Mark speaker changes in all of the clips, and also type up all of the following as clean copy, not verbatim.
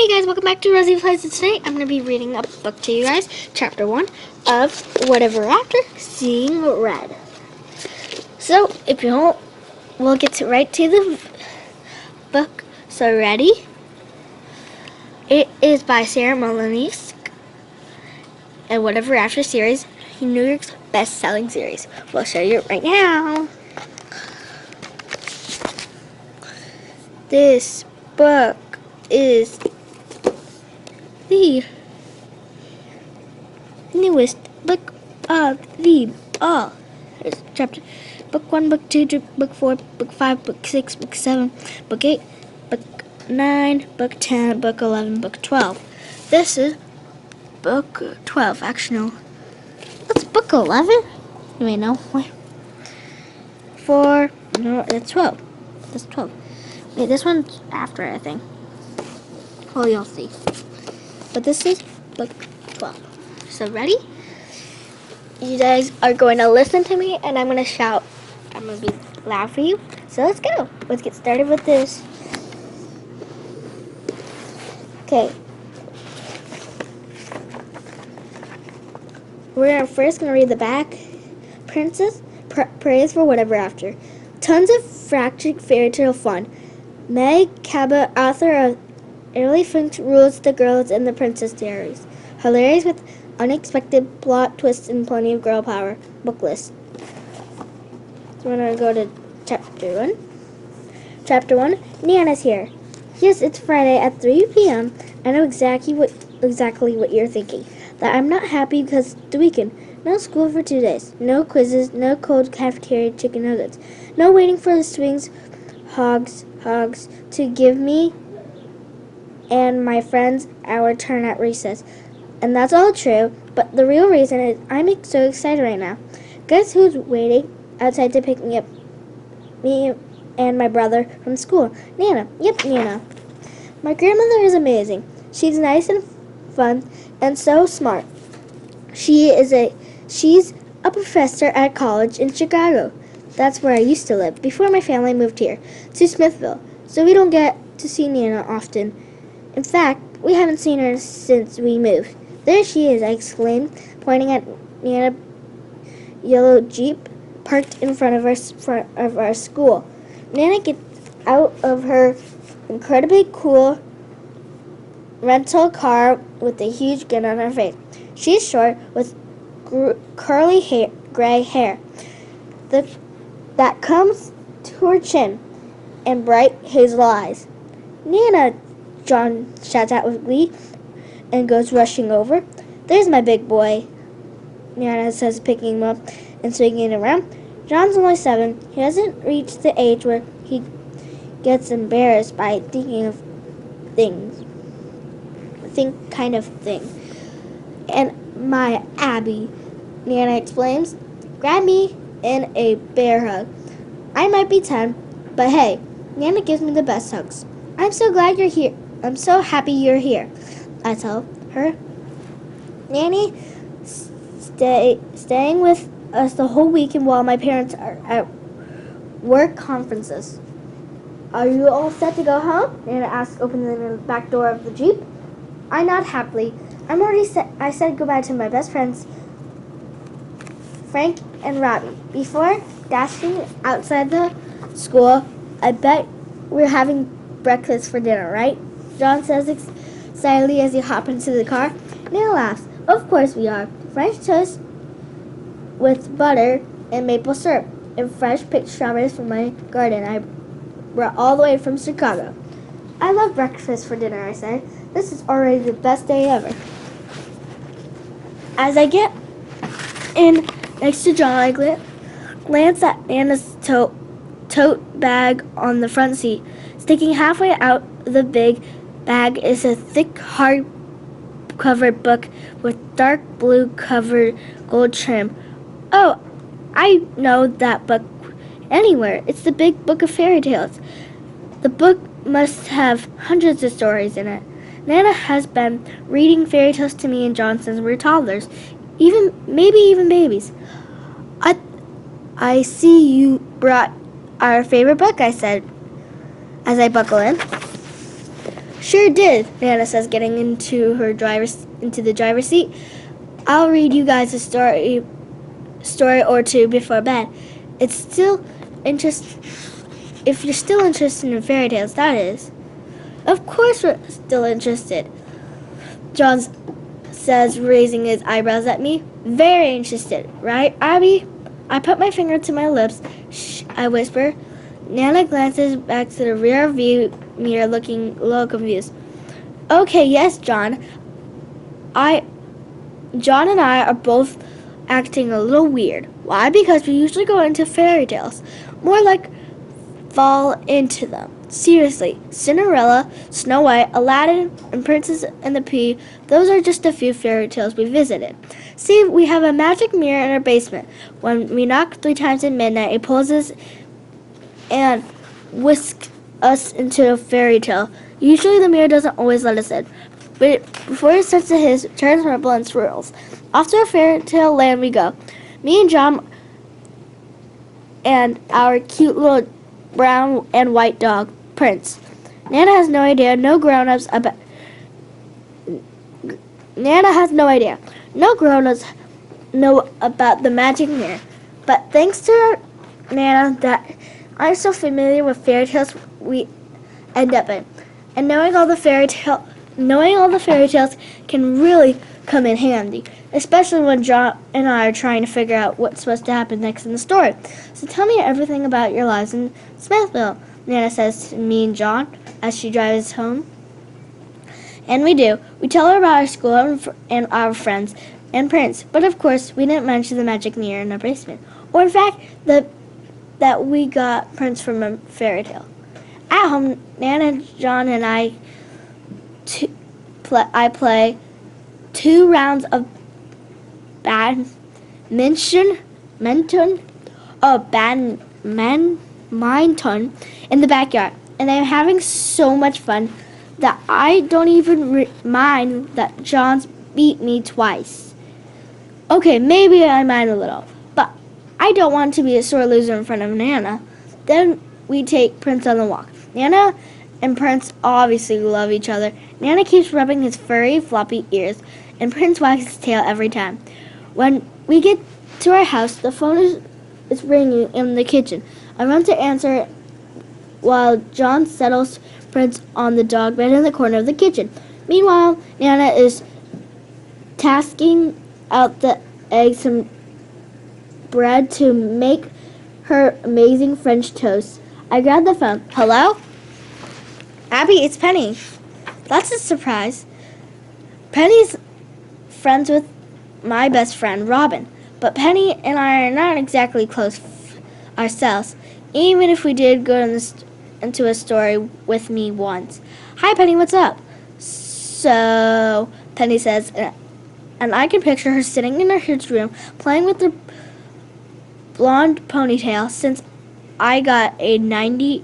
Speaker 1: Hey guys, welcome back to Rosie Plays. Today I'm going to be reading a book to you guys, chapter 1 of Whatever After Seeing Red. So, if you don't, we'll get right to the book. So, ready? It is by Sarah Molinsky and Whatever After series, New York's best-selling series. We'll show you right now. This book is the newest book of the chapter. Book 1, Book 2, Book 4, Book 5, Book 6, Book 7, Book 8, Book 9, Book 10, Book 11, Book 12. This is Book 12. Actually, no. That's Book 11? Wait, no. Wait. No, that's 12. That's 12. Wait, this one's after, I think. Well, you'll see. But this is Book 12. So, ready? You guys are going to listen to me, and I'm going to shout. I'm going to be loud for you. So, let's go. Let's get started with this. Okay. We're first going to read the back. Princess prays for whatever after. Tons of fractured fairy tale fun. Meg Cabot, author of Early Finch, rules the girls in the Princess Diaries. Hilarious with unexpected plot twists and plenty of girl power. Book list. So we're going to go to chapter 1. Chapter 1, Nana's here. Yes, it's Friday at 3 p.m. I know exactly what you're thinking. That I'm not happy because it's the weekend. No school for 2 days. No quizzes. No cold cafeteria chicken nuggets. No waiting for the swings hogs to give me and my friends our turn at recess. And that's all true, but the real reason is I'm so excited right now. Guess who's waiting outside to pick me up? Me and my brother from school. Nana. Yep, Nana. My grandmother is amazing. She's nice and fun and so smart. She's a professor at college in Chicago. That's where I used to live before my family moved here to Smithville. So we don't get to see Nana often. In fact, we haven't seen her since we moved. There she is, I exclaimed, pointing at Nana's yellow Jeep parked in front of our school. Nana gets out of her incredibly cool rental car with a huge grin on her face. She's short with curly gray hair that comes to her chin and bright hazel eyes. Nana, John shouts out with glee and goes rushing over. There's my big boy, Nana says, picking him up and swinging it around. John's only 7. He hasn't reached the age where he gets embarrassed by thinking of things. Kind of thing. And my Abby, Nana explains, grab me in a bear hug. I might be 10, but hey, Nana gives me the best hugs. I'm so glad you're here. I'm so happy you're here, I tell her. Nanny staying with us the whole weekend while my parents are at work conferences. Are you all set to go home? Nana asks, opening the back door of the Jeep. I nod happily. I said goodbye to my best friends, Frank and Robbie. Before dashing outside the school, I bet we're having breakfast for dinner, right? John says excitedly as he hops into the car. Nana laughs. Of course we are. French toast with butter and maple syrup and fresh picked strawberries from my garden I brought all the way from Chicago. I love breakfast for dinner, I say. This is already the best day ever. As I get in next to John, I glance at Nana's tote bag on the front seat. Sticking halfway out the big bag is a thick, hard-covered book with dark blue covered gold trim. Oh, I know that book anywhere. It's the Big Book of Fairy Tales. The book must have hundreds of stories in it. Nana has been reading fairy tales to me and John since we were toddlers, maybe even babies. I see you brought our favorite book, I said as I buckle in. Sure did, Nana says, getting into the driver's seat. I'll read you guys a story or two before bed. It's still if you're still interested in fairy tales, that is. Of course we're still interested, John says, raising his eyebrows at me. Very interested, right, Abby? I put my finger to my lips. Shh, I whisper. Nana glances back to the rear view mirror, looking a little confused. Okay, yes, John. John and I are both acting a little weird. Why? Because we usually go into fairy tales. More like fall into them. Seriously, Cinderella, Snow White, Aladdin, and Princess and the Pea, those are just a few fairy tales we visited. See, we have a magic mirror in our basement. When we knock 3 times at midnight, it pulls us and whisks us into a fairy tale. Usually the mirror doesn't always let us in, but before it starts to hiss, it turns purple and swirls. Off to our fairy tale land we go. Me and John and our cute little brown and white dog, Prince. Nana has no idea. No grown-ups know about the magic mirror. But thanks to Nana that I'm so familiar with fairy tales we end up in. And knowing all the fairy tales can really come in handy, especially when John and I are trying to figure out what's supposed to happen next in the story. So tell me everything about your lives in Smithville, Nana says to me and John as she drives home. And we do. We tell her about our school and our friends and Prince. But of course, we didn't mention the magic mirror in our basement. Or in fact, that we got Prince from a fairy tale. At home, Nana, John, and I play 2 rounds of badminton in the backyard, and I'm having so much fun that I don't even mind that John's beat me twice. Okay, maybe I mind a little, but I don't want to be a sore loser in front of Nana. Then we take Prince on the walk. Nana and Prince obviously love each other. Nana keeps rubbing his furry, floppy ears, and Prince wags his tail every time. When we get to our house, the phone is ringing in the kitchen. I run to answer it while John settles Prince on the dog bed in the corner of the kitchen. Meanwhile, Nana is tasking out the eggs and bread to make her amazing French toast. I grab the phone. Hello? Abby, it's Penny. That's a surprise. Penny's friends with my best friend, Robin. But Penny and I are not exactly close ourselves, even if we did go into a story with me once. Hi, Penny, what's up? So, Penny says, and I can picture her sitting in her kids' room playing with her blonde ponytail since I got a 89,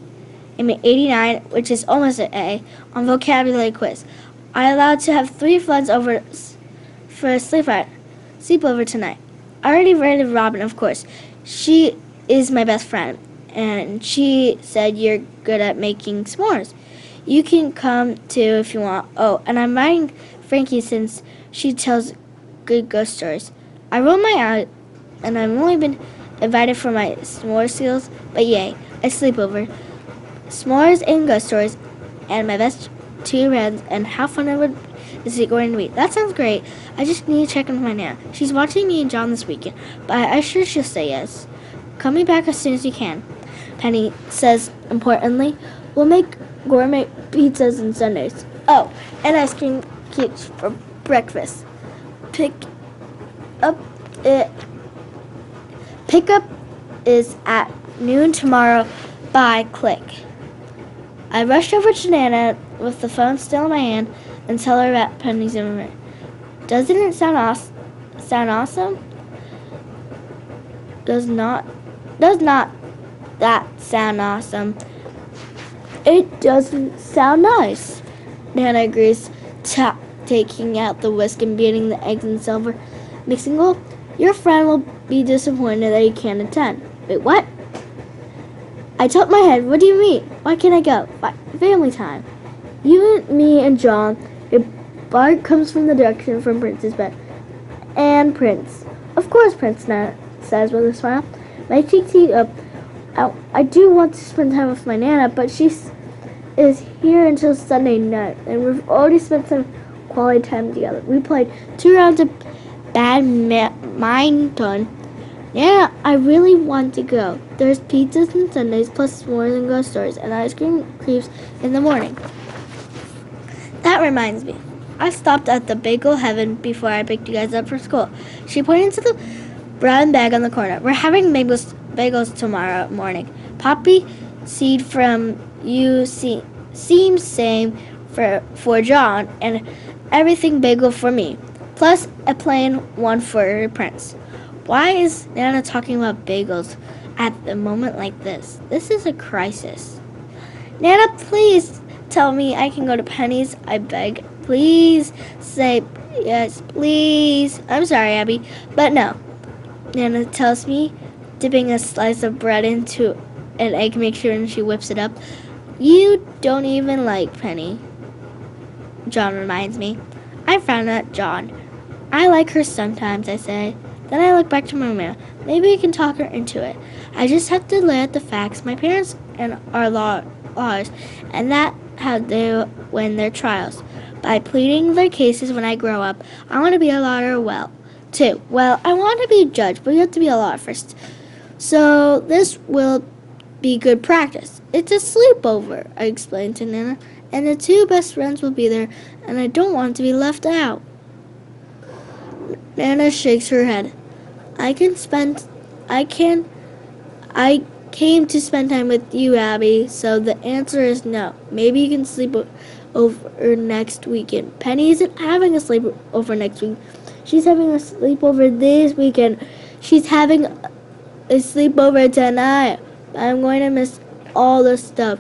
Speaker 1: which is almost an A, on vocabulary quiz. I allowed to have 3 friends over for a sleepover tonight. I already rated Robin, of course. She is my best friend, and she said you're good at making s'mores. You can come too if you want. Oh, and I'm inviting Frankie since she tells good ghost stories. I rolled my eyes, and I've only been invited for my s'more skills, but yay, a sleepover, s'mores and ghost stories, and my best 2 friends, and how fun is it going to be? That sounds great. I just need to check in with my Nana. She's watching me and John this weekend, but I'm sure she'll say yes. Coming back as soon as you can, Penny says importantly. We'll make gourmet pizzas and sundaes. Oh, and ice cream cakes for breakfast. Pickup is at noon tomorrow. Bye, click. I rushed over to Nana with the phone still in my hand and tell her about Penny's immigrant. Doesn't it sound awesome? Does not that sound awesome? It doesn't sound nice. Nana agrees, taking out the whisk and beating the eggs in silver mixing bowl. Your friend will be disappointed that he can't attend. Wait, what? I tilt my head. What do you mean? Why can't I go? Why? Family time. You, me, and John. A bark comes from the direction from Prince's bed. And Prince. Of course, Prince says with a smile. My cheeks heat up. I do want to spend time with my Nana, but she is here until Sunday night, and we've already spent some quality time together. We played 2 rounds of badminton. Yeah, I really want to go. There's pizzas and sundaes, plus s'mores and ghost stories, and ice cream creeps in the morning. That reminds me. I stopped at the Bagel Heaven before I picked you guys up for school. She pointed to the brown bag on the corner. We're having bagels tomorrow morning. Poppy seed from you seems same for John, and everything bagel for me. Plus a plain one for Prince. Why is Nana talking about bagels at the moment like this? This is a crisis. Nana, please tell me I can go to Penny's, I beg. Please say yes, please. I'm sorry, Abby, but no. Nana tells me, dipping a slice of bread into an egg mixture, and she whips it up. You don't even like Penny, John reminds me. I frown at John. I like her sometimes, I say. Then I look back to my mom. Maybe I can talk her into it. I just have to lay out the facts. My parents are lawyers, and that's how they win their trials. By pleading their cases when I grow up. I want to be a lawyer too. Well, I want to be a judge, but you have to be a lawyer first. So this will be good practice. It's a sleepover, I explained to Nana, and the 2 best friends will be there, and I don't want to be left out. Nana shakes her head. I came to spend time with you, Abby, so the answer is no. Maybe you can sleep over next weekend. Penny isn't having a sleepover next week. She's having a sleepover this weekend. She's having a sleepover tonight. I'm going to miss all the stuff.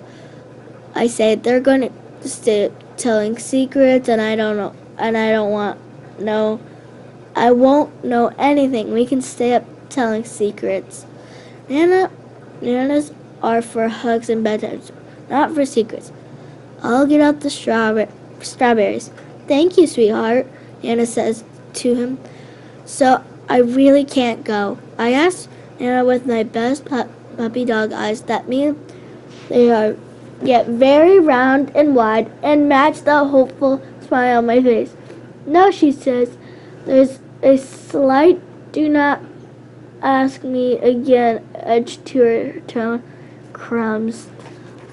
Speaker 1: I say they're going to stay telling secrets, and I don't know, and I don't want no. I won't know anything. We can stay up telling secrets. Nanas are for hugs and bedtimes, not for secrets. I'll get out the strawberries. Thank you, sweetheart, Nana says to him. So I really can't go. I asked Nana with my best puppy dog eyes that mean they are yet very round and wide and match the hopeful smile on my face. No, she says. There's a slight do not ask me again edge to her tone. Crumbs.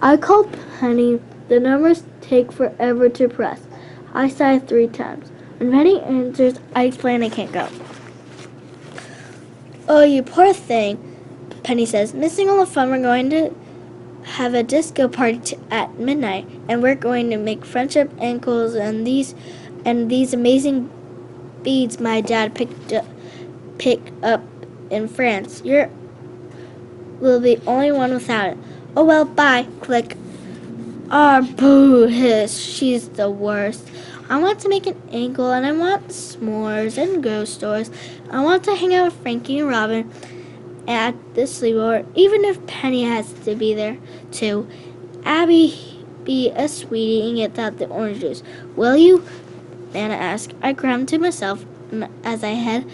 Speaker 1: I call Penny. The numbers take forever to press. I sigh 3 times. When Penny answers, I explain I can't go. Oh, you poor thing, Penny says. Missing all the fun. We're going to have a disco party at midnight, and we're going to make friendship ankles and these amazing beads my dad picked up in France. You will be the only one without it. Oh well, bye. Click. Boo, hiss. She's the worst. I want to make an ankle, and I want s'mores and ghost stories. I want to hang out with Frankie and Robin at the sleepover, even if Penny has to be there too. Abby, be a sweetie and get out the orange juice. Will you? Nana asked. I ground to myself as I head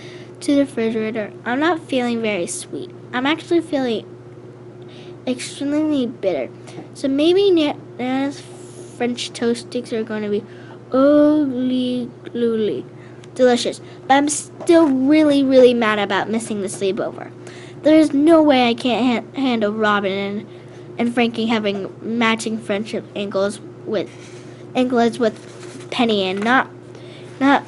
Speaker 1: to the refrigerator. I'm not feeling very sweet. I'm actually feeling extremely bitter. So maybe Nana's French toast sticks are going to be delicious. But I'm still really, really mad about missing the sleepover. There's no way I can't handle Robin and Frankie having matching friendship anklets with Penny and not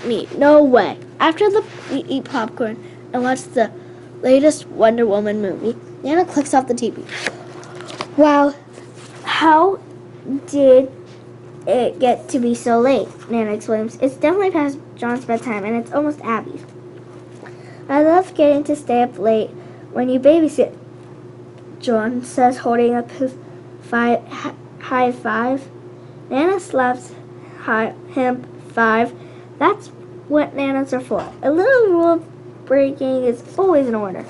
Speaker 1: me. No way. After we eat popcorn and watch the latest Wonder Woman movie, Nana clicks off the TV. Wow, how did it get to be so late? Nana exclaims. It's definitely past John's bedtime, and it's almost Abby's. I love getting to stay up late when you babysit, John says, holding up his high five. Nana slaps him 5. That's what Nanas are for. A little rule breaking is always in order.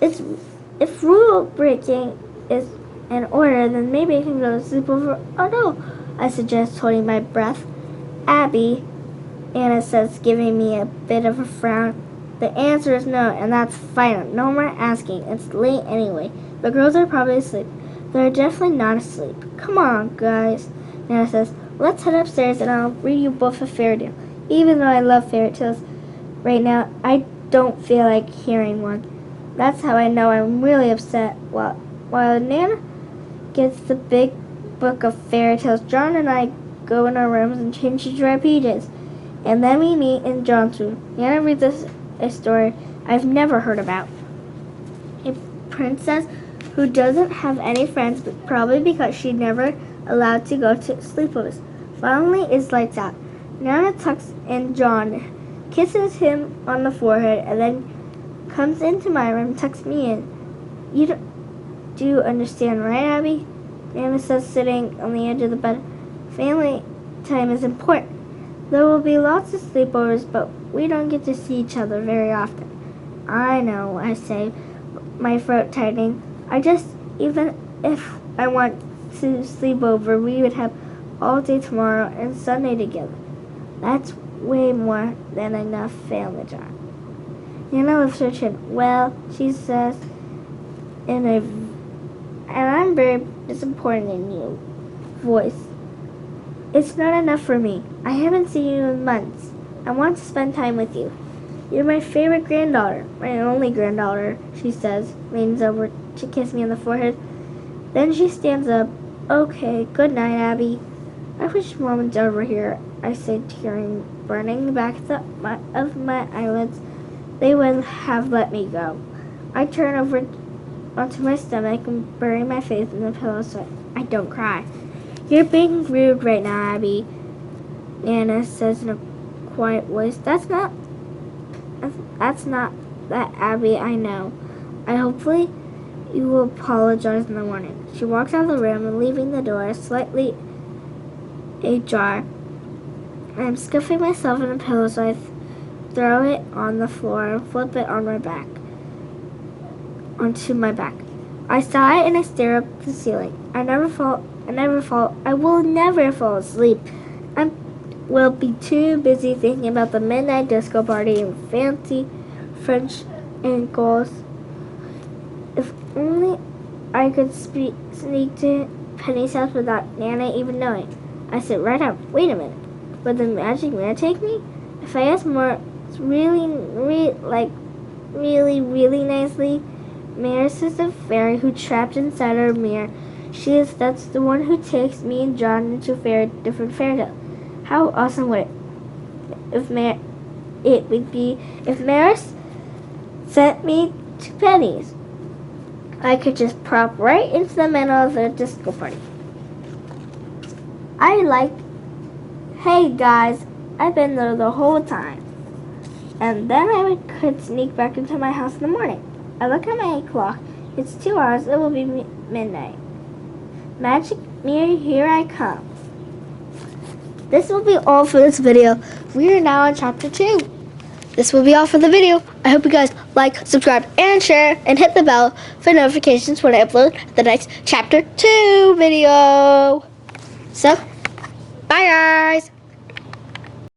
Speaker 1: If rule breaking is in order, then maybe I can go to sleep over. Oh no, I suggest, holding my breath. Abby, Anna says, giving me a bit of a frown. The answer is no, and that's fine. No more asking. It's late anyway. The girls are probably asleep. They're definitely not asleep. Come on, guys, Nana says. Let's head upstairs and I'll read you both a fairy tale. Even though I love fairy tales right now, I don't feel like hearing one. That's how I know I'm really upset. While Nana gets the big book of fairy tales, John and I go in our rooms and change into our PJs. And then we meet in John's room. Nana reads us a story I've never heard about. A princess who doesn't have any friends, but probably because she never allowed to go to sleepovers. Finally, it's lights out. Nana tucks in John, kisses him on the forehead, and then comes into my room, tucks me in. You do understand, right, Abby? Nana says, sitting on the edge of the bed. Family time is important. There will be lots of sleepovers, but we don't get to see each other very often. I know, I say, my throat tightening. Even if I want to sleep over, we would have all day tomorrow and Sunday together. That's way more than enough family time. Nana lifts her chin. Well, she says, and I'm very disappointed in you, voice. It's not enough for me. I haven't seen you in months. I want to spend time with you. You're my favorite granddaughter, my only granddaughter, she says, leans over to kiss me on the forehead. Then she stands up. Okay, good night, Abby. I wish Mom was over here, I say, tearing, burning the back of my eyelids. They would have let me go. I turn over onto my stomach and bury my face in the pillow so I don't cry. You're being rude right now, Abby, Nana says in a quiet voice. That's not that Abby, I know. Hopefully you will apologize in the morning. She walks out of the room and leaving the door slightly ajar. I'm scuffing myself in a pillow, so I throw it on the floor and flip it on onto my back. I sigh and I stare up at the ceiling. I will never fall asleep. I will be too busy thinking about the midnight disco party and fancy French ankles. If only I could sneak to Penny's house without Nana even knowing. I sit right up. Wait a minute. Would the magic mirror take me? If I ask more really nicely, Maris is the fairy who trapped inside our mirror. That's the one who takes me and John into different fairy tales. How awesome would it would be if Maris sent me to Penny's. I could just prop right into the middle of the disco party. Hey guys, I've been there the whole time. And then could sneak back into my house in the morning. I look at my clock. It's 2 hours. It will be midnight. Magic mirror, here I come. This will be all for this video. We are now on chapter 2. This will be all for the video. I hope you guys like, subscribe, and share, and hit the bell for notifications when I upload the next chapter 2 video. So, bye guys.